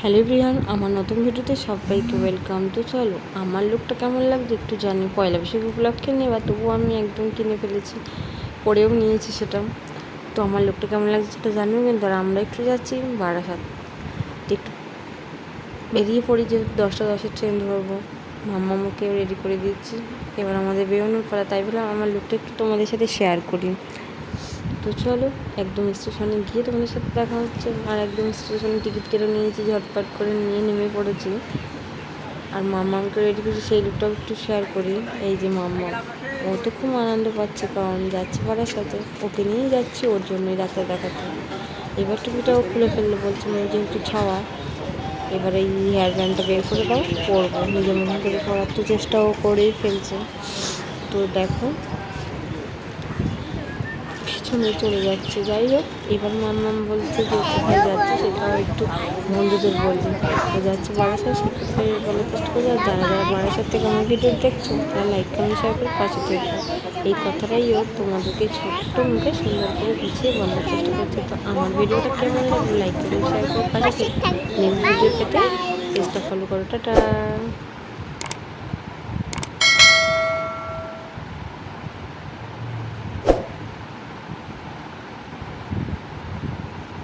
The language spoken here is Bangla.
হ্যালো এভরিওয়ান, আমার নতুন ভিডিওতে সবাইকে ওয়েলকাম। তো চলো আমার লুকটা কেমন লাগছে একটু জানি। পয়লা বৈশাখ উপলক্ষে নেই বা তবুও আমি একদম কিনে ফেলেছি, পরেও নিয়েছি সেটা। তো আমার লুকটা কেমন লাগছে সেটা জানিও কিন্তু। আর আমরা একটু যাচ্ছি বারাসাত, একটু বেরিয়ে পড়ি, যে 10টা 10 ট্রেন ধরবো। মাম্মাকে রেডি করে দিচ্ছি, এবার আমাদের বেরোনোর পালা। তাই বললাম আমার লুকটা একটু তোমাদের সাথে শেয়ার করি। তো চলো একদম স্টেশনে গিয়ে তোমাদের সাথে দেখা হচ্ছে। আর একদম স্টেশনে টিকিট কেটে নিয়েছি, ঝটপট করে নিয়ে নেমে পড়েছি। আর মাম্মাকে রেডি করেছি, সেই লুকটাও একটু শেয়ার করি। এই যে মাম্মা, ও তো খুব আনন্দ পাচ্ছে, কারণ যাচ্ছে পাড়ার সাথে, ওকে নিয়েই যাচ্ছি ওর জন্যই ডাক্তার দেখাতে। এবার টুপিটাও খুলে ফেললো, বলছে যেহেতু ছাওয়া, এবার এই হেয়ার ব্যান্ডটা বের করে দাও, পরবো। নিজের মতন করে পরার তো চেষ্টাও করেই ফেলছে। তো দেখো পিছনে চলে যাচ্ছে। যাই হোক, এবার মাম্মাম বলছে যে কোথায় যাচ্ছে সেটাও একটু বন্ধুদের বলছি। ও যাচ্ছে বারাসাত, সেক্ষেত্রে বলার চেষ্টা করছে। আর যারা যারা বারাসাত থেকে আমার ভিডিও দেখছো তারা লাইক কমেন্ট শেয়ার করে পাশে থেকে। এই কথাটাই ও তোমাদেরকে ছোট্ট মুখে সুন্দর করে গুছিয়ে বলার চেষ্টা করছে। তো আমার ভিডিওটা কেমন লাগবে লাইক করে শেয়ার করে পাশে থেকে নেক্সট ভিডিও পেতে পেজটা ফলো করো। টাটা।